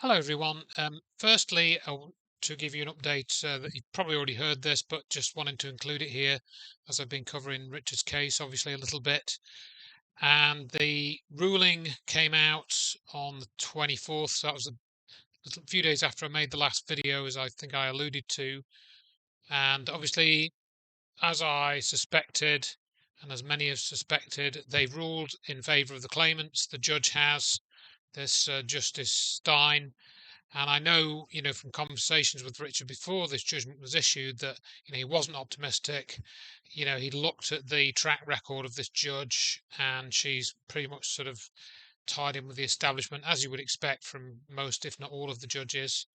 Hello, everyone. Firstly, I want to give you an update that you've probably already heard this, but just wanted to include it here as I've been covering Richard's case, obviously, a little bit. And the ruling came out on the 24th, so that was a few days after I made the last video, as I think I alluded to. And obviously, as I suspected, and as many have suspected, they've ruled in favour of the claimants. The judge has, this Justice Stein. And I know, from conversations with Richard before this judgment was issued that, he wasn't optimistic. He looked at the track record of this judge and she's pretty much sort of tied in with the establishment, as you would expect from most, if not all, of the judges.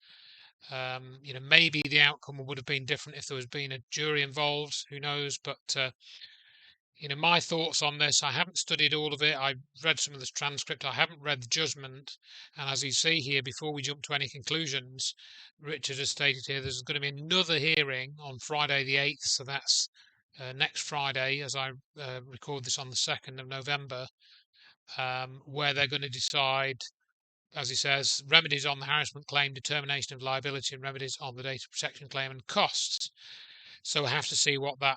Maybe the outcome would have been different if there was been a jury involved. Who knows? But my thoughts on this, I haven't studied all of it. I've read some of the transcript. I haven't read the judgment. And as you see here, before we jump to any conclusions, Richard has stated here there's going to be another hearing on Friday the 8th. So that's next Friday, as I record this on the 2nd of November, where they're going to decide, as he says, remedies on the harassment claim, determination of liability, and remedies on the data protection claim and costs. So I have to see what that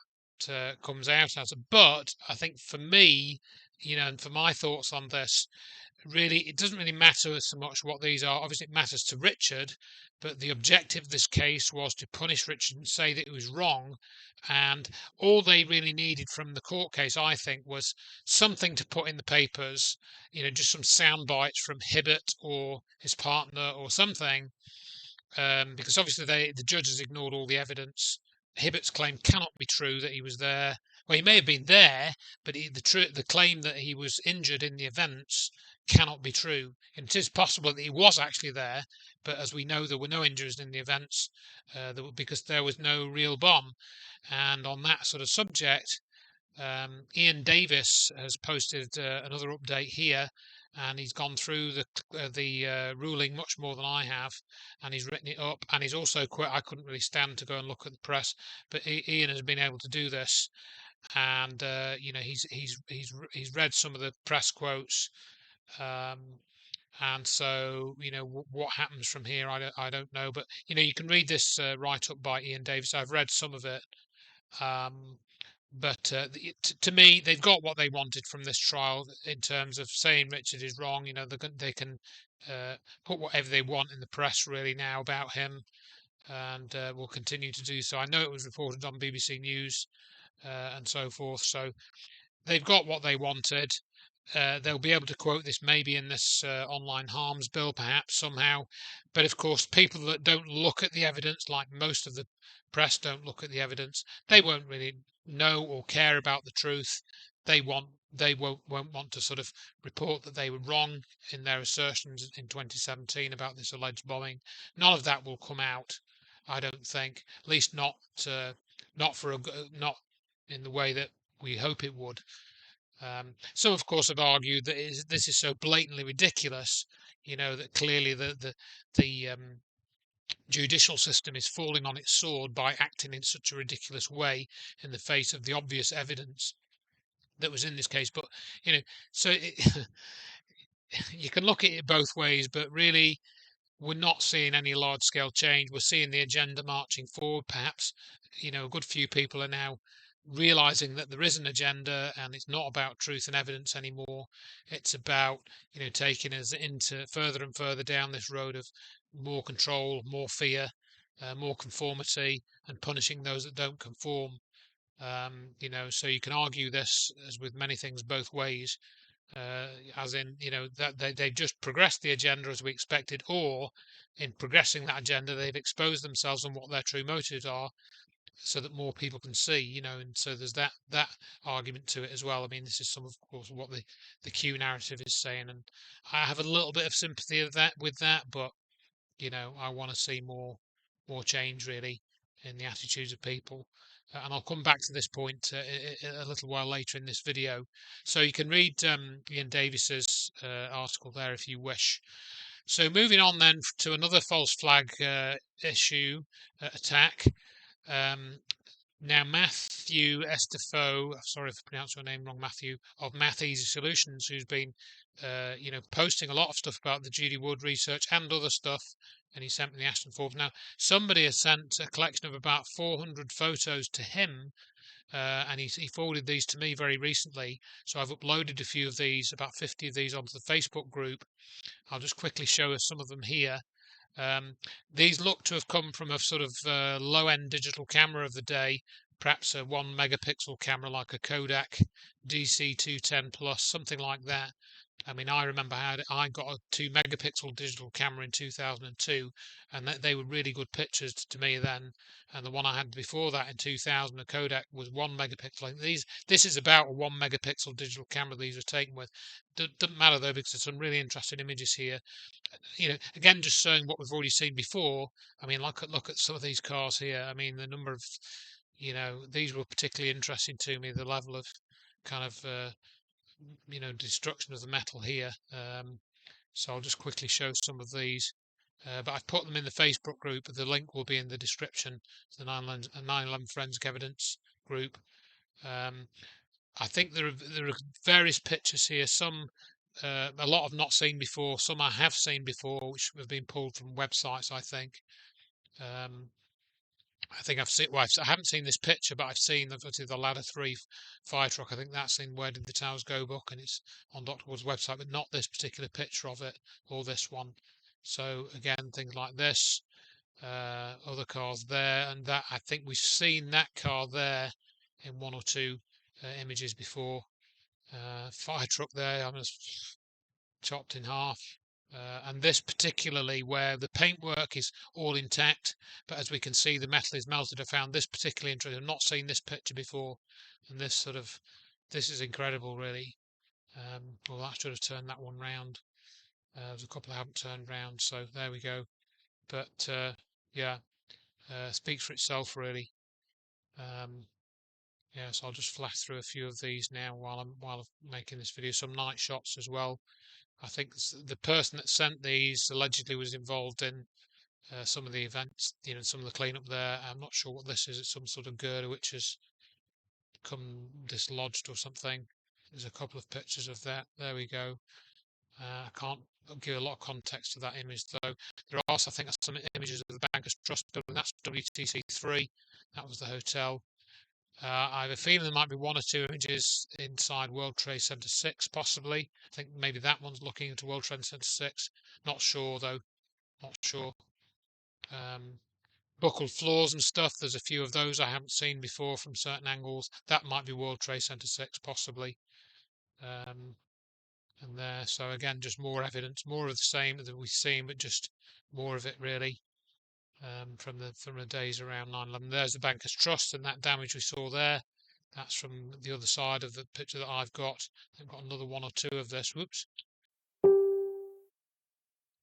comes out as. But I think for me, and for my thoughts on this, really, it doesn't really matter so much what these are. Obviously, it matters to Richard, but the objective of this case was to punish Richard and say that it was wrong. And all they really needed from the court case, I think, was something to put in the papers, just some sound bites from Hibbert or his partner or something, because obviously the judges ignored all the evidence. Hibbert's claim cannot be true that he was there. Well, he may have been there, but the claim that he was injured in the events cannot be true. And it is possible that he was actually there, but as we know, there were no injuries in the events because there was no real bomb. And on that sort of subject, Ian Davis has posted another update here, and he's gone through the ruling much more than I have, and he's written it up. And he's also I couldn't really stand to go and look at the press, but Ian has been able to do this, and he's read some of the press quotes, and so what happens from here, I don't know, but you can read this write up by Ian Davis. I've read some of it. But to me, they've got what they wanted from this trial in terms of saying Richard is wrong. They can put whatever they want in the press really now about him, and will continue to do so. I know it was reported on BBC News and so forth. So they've got what they wanted. They'll be able to quote this maybe in this online harms bill, perhaps somehow. But of course, people that don't look at the evidence, like most of the press don't look at the evidence, they won't really know or care about the truth. They won't want to sort of report that they were wrong in their assertions in 2017 about this alleged bombing. None of that will come out, I don't think. At least not not in the way that we hope it would. Some, of course, have argued that this is so blatantly ridiculous, that clearly the judicial system is falling on its sword by acting in such a ridiculous way in the face of the obvious evidence that was in this case. But so you can look at it both ways, but really we're not seeing any large-scale change. We're seeing the agenda marching forward. Perhaps a good few people are now realizing that there is an agenda and it's not about truth and evidence anymore. It's about taking us into further and further down this road of more control, more fear, more conformity, and punishing those that don't conform. So you can argue this, as with many things, both ways. As in, that they've just progressed the agenda as we expected, or in progressing that agenda, they've exposed themselves and what their true motives are, so that more people can see, and so there's that argument to it as well. I mean, this is some of course what the Q narrative is saying, and I have a little bit of sympathy with that, but I want to see more change really in the attitudes of people. And I'll come back to this point a little while later in this video. So you can read Ian Davis's article there if you wish. So moving on then to another false flag issue attack. Now Matthew Estefo, sorry if I pronounced your name wrong, Matthew, of Math Easy Solutions, who's been posting a lot of stuff about the Judy Wood research and other stuff. And he sent me the Ashton Forbes. Now, somebody has sent a collection of about 400 photos to him, and he forwarded these to me very recently. So I've uploaded a few of these, about 50 of these, onto the Facebook group. I'll just quickly show us some of them here. These look to have come from a sort of low-end digital camera of the day, perhaps a 1 megapixel camera like a Kodak DC210 Plus, something like that. I mean, I remember how I got a 2 megapixel digital camera in 2002, and they were really good pictures to me then. And the one I had before that in 2000, a Kodak, was 1 megapixel. This is about a 1 megapixel digital camera these were taken with. Doesn't matter though, because there's some really interesting images here. Again, just showing what we've already seen before. I mean, look at some of these cars here. I mean, the number of, these were particularly interesting to me. The level of kind of, destruction of the metal here. So I'll just quickly show some of these. But I've put them in the Facebook group. The link will be in the description. The 9/11 Forensic Evidence group. I think there are various pictures here. Some, a lot I've not seen before. Some I have seen before, which have been pulled from websites. I think. I think I've seen. Well, I haven't seen this picture, but I've seen obviously the Ladder 3 fire truck. I think that's in Where Did the Towers Go book, and it's on Dr. Wood's website, but not this particular picture of it or this one. So again, things like this, other cars there, and that. I think we've seen that car there in one or two images before. Fire truck there, I'm just chopped in half. And this particularly where the paintwork is all intact, but as we can see the metal is melted. I found this particularly interesting. I've not seen this picture before, and this is incredible really. Well, I should have turned that one round. There's a couple I haven't turned round, so there we go. But yeah, speaks for itself really. Yeah, so I'll just flash through a few of these now while I'm making this video. Some night shots as well. I think the person that sent these allegedly was involved in some of the events, some of the cleanup there. I'm not sure what this is. It's some sort of girder which has come dislodged or something. There's a couple of pictures of that. There we go. I can't give a lot of context to that image though. There are also, I think, some images of the Bankers Trust building. That's WTC3. That was the hotel. I have a feeling there might be one or two images inside World Trade Center 6, possibly. I think maybe that one's looking into World Trade Center 6. Not sure, though. Not sure. Buckled floors and stuff. There's a few of those I haven't seen before from certain angles. That might be World Trade Center 6, possibly. And there. So again, just more evidence, more of the same that we've seen, but just more of it, really. From the days around 9/11. There's the Bankers Trust and that damage we saw there. That's from the other side of the picture that I've got. I've got another one or two of this. Whoops.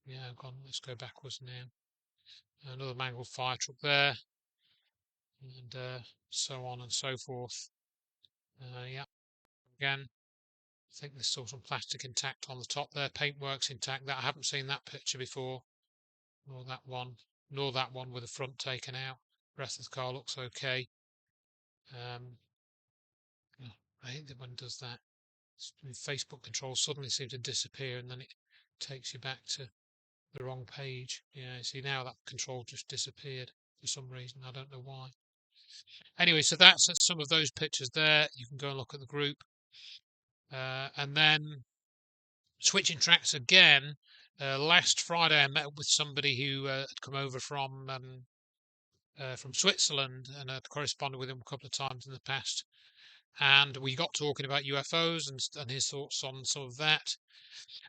Yeah, let's go backwards now. Another mangled fire truck there, and so on and so forth. Yeah, again, I think there's still some plastic intact on the top there. Paintwork's intact. That I haven't seen that picture before, nor that one with the front taken out. The rest of the car looks okay. I hate that when it does that. Facebook controls suddenly seem to disappear and then it takes you back to the wrong page. Yeah, see now that control just disappeared for some reason. I don't know why. Anyway, so that's some of those pictures there. You can go and look at the group. And then switching tracks again. Last Friday, I met with somebody who had come over from Switzerland and had corresponded with him a couple of times in the past. And we got talking about UFOs and his thoughts on some of that.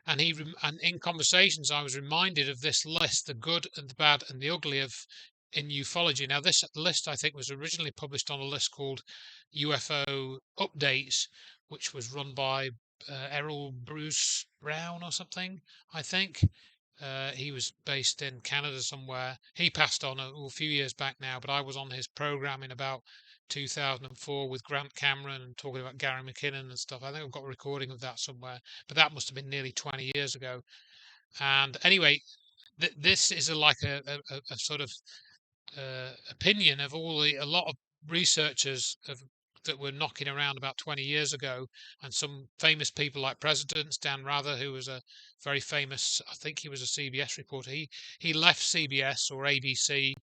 And in conversations, I was reminded of this list: the good and the bad and the ugly in ufology. Now, this list I think was originally published on a list called UFO Updates, which was run by Errol Bruce Brown or something, I think. He was based in Canada somewhere. He passed on a few years back now, but I was on his program in about 2004 with Grant Cameron and talking about Gary McKinnon and stuff. I think I've got a recording of that somewhere, but that must have been nearly 20 years ago. And anyway, this is like a sort of opinion of a lot of researchers have that were knocking around about 20 years ago, and some famous people like presidents, Dan Rather, who was a very famous, I think he was a CBS reporter. He left CBS or ABC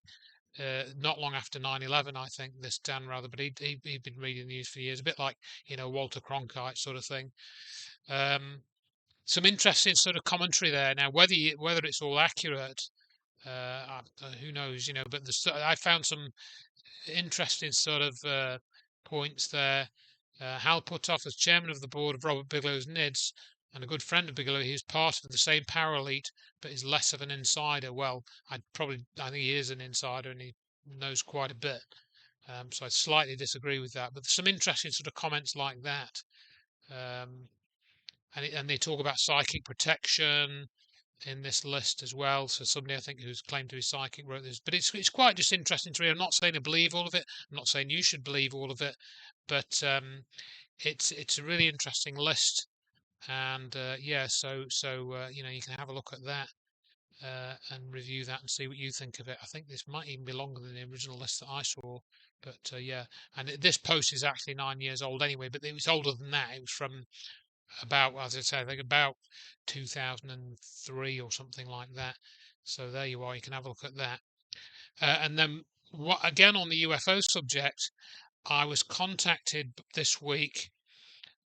not long after 9/11, I think, this Dan Rather, but he'd been reading the news for years, a bit like, Walter Cronkite sort of thing. Some interesting sort of commentary there. Now, whether it's all accurate, who knows, but I found some interesting sort of points there. Hal Puthoff, as chairman of the board of Robert Bigelow's NIDS, and a good friend of Bigelow, he's part of the same power elite, but is less of an insider. Well, I think he is an insider and he knows quite a bit. So I slightly disagree with that. But there's some interesting sort of comments like that. And they talk about psychic protection in this list as well. So somebody, I think, who's claimed to be psychic wrote this, but it's quite just interesting to read. I'm not saying I believe all of it. I'm not saying you should believe all of it, but it's a really interesting list. And so you can have a look at that and review that and see what you think of it. I think this might even be longer than the original list that I saw, but and this post is actually 9 years old anyway, but it was older than that. It was from about, as I say, I think about 2003 or something like that. So there you are. You can have a look at that. And then, again on the UFO subject, I was contacted this week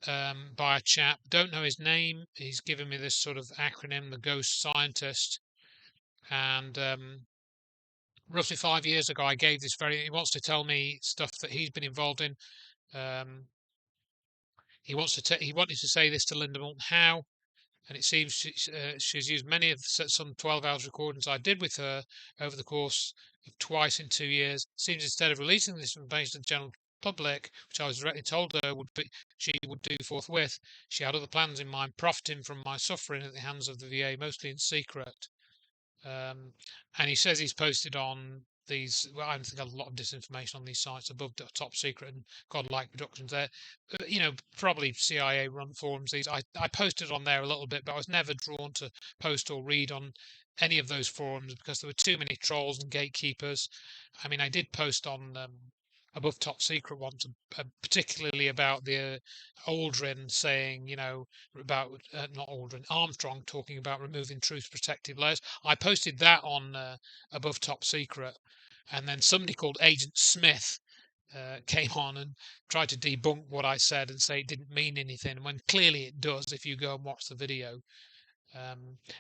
by a chap. Don't know his name. He's given me this sort of acronym, the Ghost Scientist. And roughly 5 years ago, I gave this he wants to tell me stuff that he's been involved in. He wanted to say this to Linda Moulton Howe, and it seems she's used many of some 12 hours recordings I did with her over the course of twice in 2 years. It seems instead of releasing this information to the general public, which I was directly told her she would do forthwith, she had other plans in mind, profiting from my suffering at the hands of the VA, mostly in secret. And he says he's posted on these. Well, I think a lot of disinformation on these sites above Top Secret and Godlike Productions. There, probably CIA-run forums. I posted on there a little bit, but I was never drawn to post or read on any of those forums because there were too many trolls and gatekeepers. I mean, I did post on above Top Secret ones, particularly about the Aldrin saying, about not Aldrin, Armstrong talking about removing truth protective layers. I posted that on above Top Secret, and then somebody called Agent Smith came on and tried to debunk what I said and say it didn't mean anything, when clearly it does if you go and watch the video.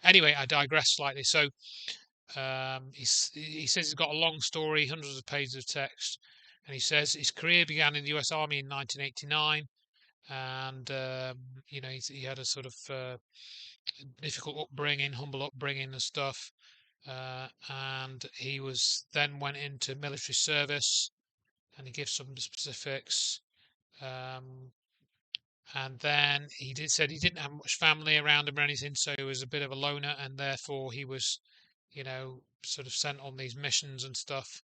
Anyway, I digress slightly. So he says he's got a long story, hundreds of pages of text. And he says his career began in the U.S. Army in 1989, and he had a sort of difficult upbringing, humble upbringing and stuff. And he went into military service, and he gives some specifics. And then said he didn't have much family around him or anything, so he was a bit of a loner, and therefore he was, sort of sent on these missions and stuff.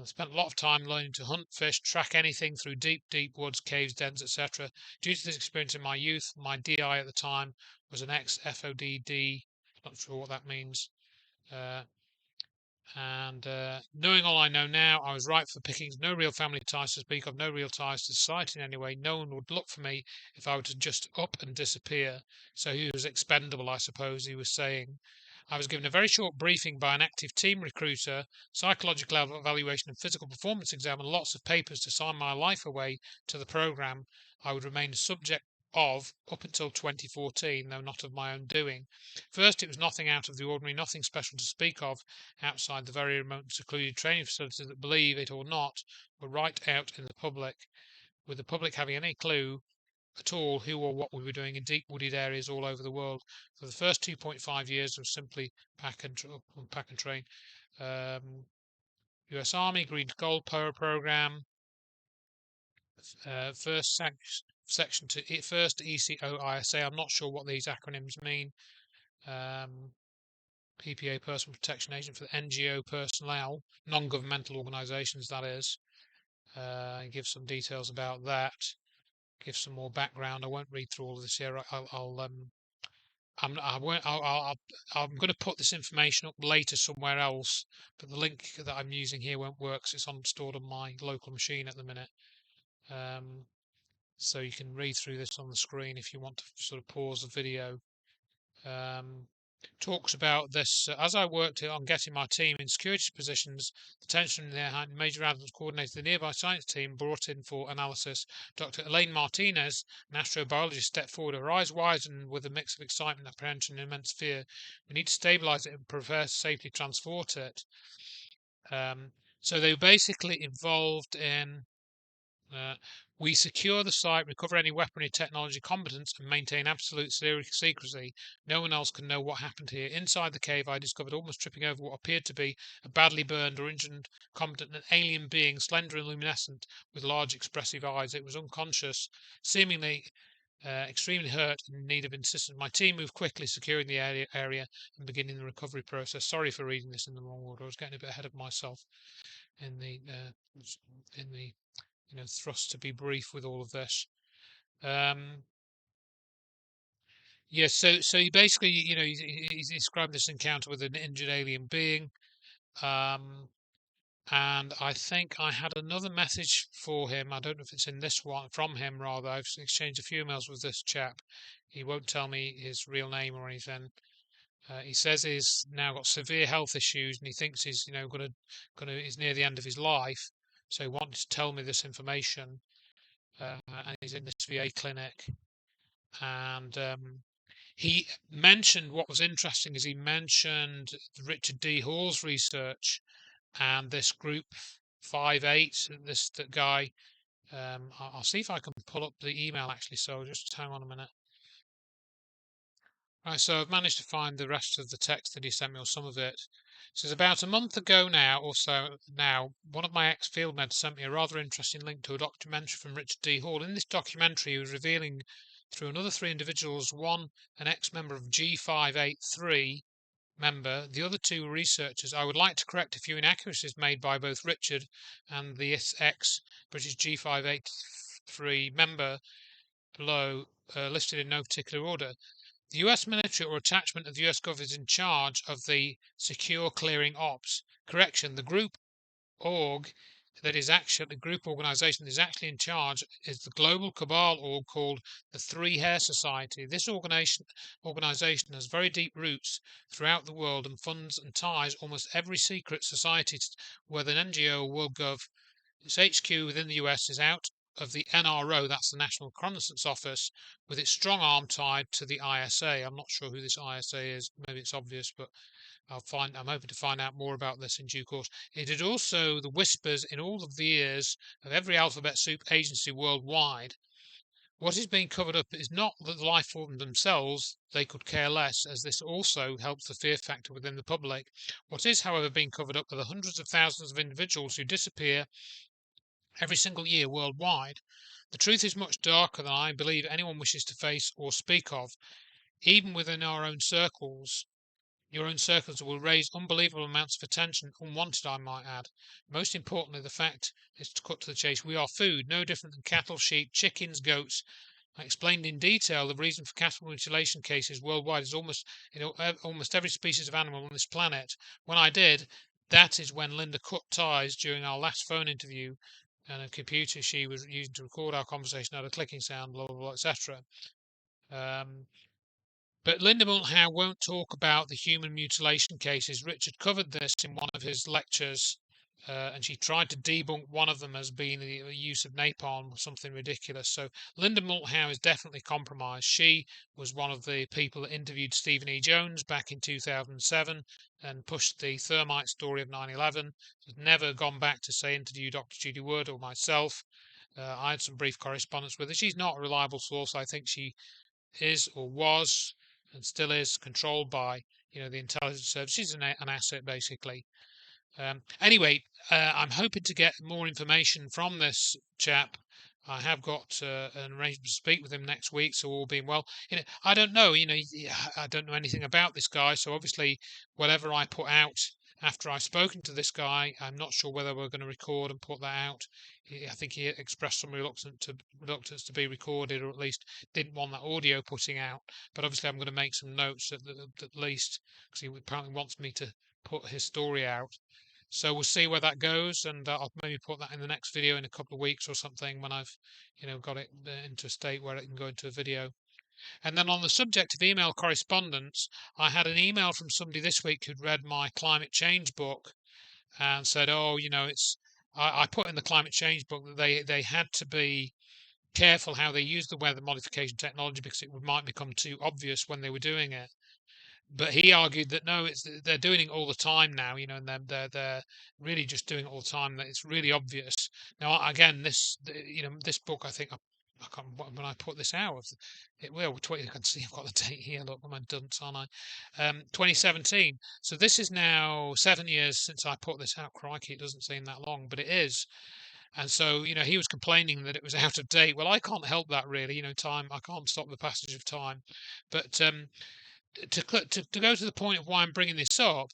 Spent a lot of time learning to hunt, fish, track anything through deep, deep woods, caves, dens, etc. Due to this experience in my youth, my DI at the time was an ex-FODD, not sure what that means. Knowing all I know now, I was right for pickings. No real family ties to speak of, no real ties to society in any way. No one would look for me if I were to just up and disappear. So he was expendable, I suppose he was saying. I was given a very short briefing by an active team recruiter, psychological evaluation and physical performance exam, and lots of papers to sign my life away to the programme I would remain a subject of up until 2014, though not of my own doing. First, it was nothing out of the ordinary, nothing special to speak of outside the very remote and secluded training facilities that, believe it or not, were right out in the public, with the public having any clue at all who or what we were doing in deep wooded areas all over the world. For the first 2.5 years was simply pack and train. US Army Green Gold Power Program, first section to first ECOISA. I'm not sure what these acronyms mean. PPA, Personal Protection Agent for the NGO personnel, non-governmental organisations, that is. Give some details about that. Give some more background. I won't read through all of this here. I'll I won't. I'm going to put this information up later somewhere else, but the link that I'm using here won't work 'cause it's stored on my local machine at the minute. So you can read through this on the screen if you want to sort of pause the video. Talks about this as I worked on getting my team in security positions, the tension in their major admirals coordinated the nearby science team brought in for analysis. Dr. Elaine Martinez, an astrobiologist, stepped forward, her eyes widened with a mix of excitement, apprehension, and immense fear. We need to stabilize it and prepare to safely transport it. So they were basically involved in we secure the site, recover any weaponry, technology, competence, and maintain absolute secrecy. No one else can know what happened here. Inside the cave, I discovered, almost tripping over what appeared to be a badly burned or injured competent an alien being, slender and luminescent, with large expressive eyes. It was unconscious, seemingly extremely hurt and in need of assistance. My team moved quickly, securing the area and beginning the recovery process. Sorry for reading this in the wrong order. I was getting a bit ahead of myself in the thrust to be brief with all of this. Yeah, so he basically, he's described this encounter with an injured alien being, and I think I had another message for him. I don't know if it's in this one from him. Rather, I've exchanged a few emails with this chap. He won't tell me his real name or anything. He says he's now got severe health issues, and he thinks he's, he's near the end of his life. So he wanted to tell me this information. And he's in this VA clinic, and he mentioned what was interesting is he mentioned Richard D. Hall's research and this group 5-8, that guy. I'll see if I can pull up the email actually, so just hang on a minute. Right, so I've managed to find the rest of the text that he sent me, or some of it. It says, about a month ago now, or so now, one of my ex-field meds sent me a rather interesting link to a documentary from Richard D. Hall. In this documentary, he was revealing through another 3 individuals, one an ex-member of G583 member, the other 2 were researchers. I would like to correct a few inaccuracies made by both Richard and the ex-British G583 member below, listed in no particular order. The US military or attachment of the US government is in charge of the secure clearing ops. Correction, the group org that is actually the group organization that is actually in charge is the global cabal org called the Three Hair Society. This organization has very deep roots throughout the world and funds and ties almost every secret society, whether an NGO or World Gov. Its HQ within the US is out of the NRO, that's the National Reconnaissance Office, with its strong arm tied to the ISA. I'm not sure who this ISA is. Maybe it's obvious, but I'm hoping to find out more about this in due course. It is also the whispers in all of the ears of every alphabet soup agency worldwide. What is being covered up is not the life form themselves. They could care less, as this also helps the fear factor within the public. What is, however, being covered up are the hundreds of thousands of individuals who disappear every single year worldwide. The truth is much darker than I believe anyone wishes to face or speak of. Even within our own circles, your own circles will raise unbelievable amounts of attention, unwanted, I might add. Most importantly, the fact is, to cut to the chase, we are food, no different than cattle, sheep, chickens, goats. I explained in detail the reason for cattle mutilation cases worldwide is almost every species of animal on this planet. When I did, that is when Linda cut ties during our last phone interview, and a computer she was using to record our conversation had a clicking sound, blah, blah, blah, etc. But Linda Multhouse won't talk about the human mutilation cases. Richard covered this in one of his lectures, and she tried to debunk one of them as being the use of napalm or something ridiculous. So Linda Multhouse is definitely compromised. She was one of the people that interviewed Stephen E. Jones back in 2007 and pushed the thermite story of 9/11. Has never gone back to, say, interview Dr. Judy Wood or myself. I had some brief correspondence with her. She's not a reliable source. I think she is or was and still is controlled by the intelligence service. She's an asset basically. Anyway, I'm hoping to get more information from this chap. I have got an arrangement to speak with him next week, so all being well. I don't know. I don't know anything about this guy, so obviously whatever I put out after I've spoken to this guy, I'm not sure whether we're going to record and put that out. I think he expressed some reluctance to be recorded, or at least didn't want that audio putting out. But obviously, I'm going to make some notes at least, because he apparently wants me to put his story out. So we'll see where that goes, and I'll maybe put that in the next video in a couple of weeks or something when I've, got it into a state where it can go into a video. And then on the subject of email correspondence, I had an email from somebody this week who'd read my climate change book and said, "Oh, I put in the climate change book that they had to be careful how they use the weather modification technology because it might become too obvious when they were doing it." But he argued that no, they're doing it all the time now, and they're really just doing it all the time. That it's really obvious. Now, again, this book, I think I can't, when I put this out, it will. You can see I've got the date here. Look, I'm a dunce, aren't I? 2017. So this is now 7 years since I put this out. Crikey, it doesn't seem that long, but it is. And so, he was complaining that it was out of date. Well, I can't help that really. Time, I can't stop the passage of time, but to go to the point of why I'm bringing this up,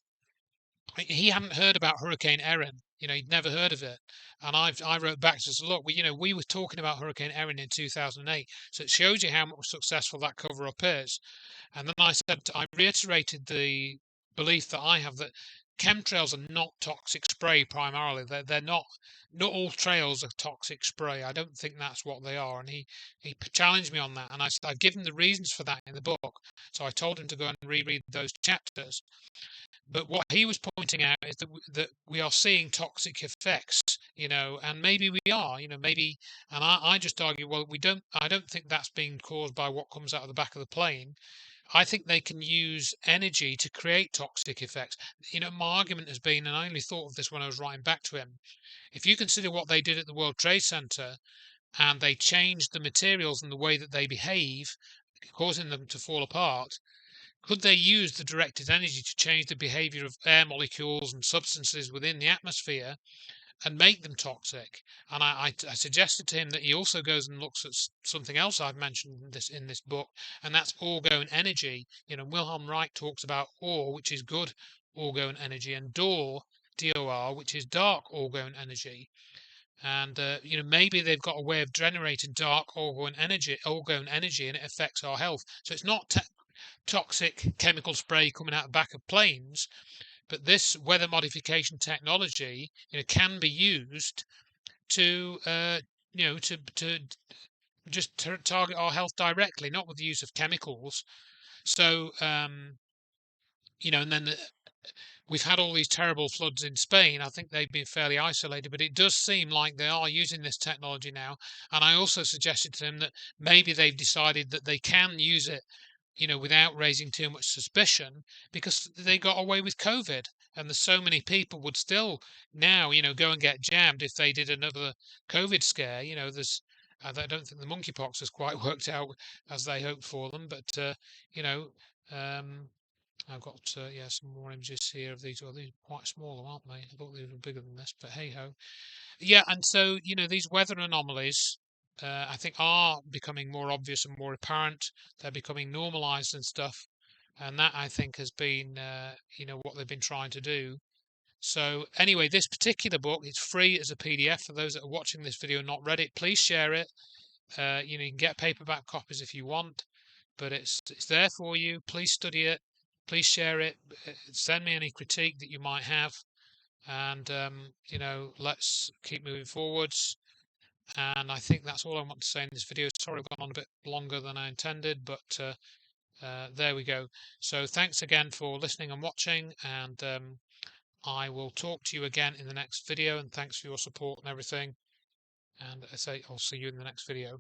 he hadn't heard about Hurricane Erin. He'd never heard of it, and I wrote back to say, look, we were talking about Hurricane Erin in 2008, so it shows you how much successful that cover up is. And then I reiterated the belief that I have that chemtrails are not toxic spray primarily. They're not all trails are toxic spray. I don't think that's what they are. And he challenged me on that, and I've given the reasons for that in the book. So I told him to go and reread those chapters. But what he was pointing out is that we are seeing toxic effects, and maybe we are, maybe, and I just argue, well, I don't think that's being caused by what comes out of the back of the plane. I think they can use energy to create toxic effects. My argument has been, and I only thought of this when I was writing back to him, if you consider what they did at the World Trade Center and they changed the materials and the way that they behave, causing them to fall apart, could they use the directed energy to change the behavior of air molecules and substances within the atmosphere and make them toxic? And I suggested to him that he also goes and looks at something else I've mentioned in this book, and that's orgone energy. Wilhelm Reich talks about OR, which is good orgone energy, and DOR, DOR, which is dark orgone energy. And maybe they've got a way of generating dark orgone energy, and it affects our health. So it's not toxic chemical spray coming out the back of planes, but this weather modification technology, can be used to, to just target our health directly, not with the use of chemicals. So, and then we've had all these terrible floods in Spain. I think they've been fairly isolated, but it does seem like they are using this technology now. And I also suggested to them that maybe they've decided that they can use it, without raising too much suspicion, because they got away with COVID. And there's so many people would still now, go and get jammed if they did another COVID scare. I don't think the monkeypox has quite worked out as they hoped for them, but I've got some more images here of these. Well, these are quite small, aren't they? I thought these were bigger than this, but hey ho. Yeah, and so these weather anomalies, I think, are becoming more obvious and more apparent. They're becoming normalized and stuff, and that, I think, has been what they've been trying to do. So anyway, this particular book, it's free as a PDF for those that are watching this video and not read it. Please share it. You can get paperback copies if you want, but it's there for you. Please study it. Please share it. Send me any critique that you might have, and let's keep moving forwards. And I think that's all I want to say in this video. Sorry, I've gone on a bit longer than I intended, but there we go. So thanks again for listening and watching, and I will talk to you again in the next video, and thanks for your support and everything. And I say I'll see you in the next video.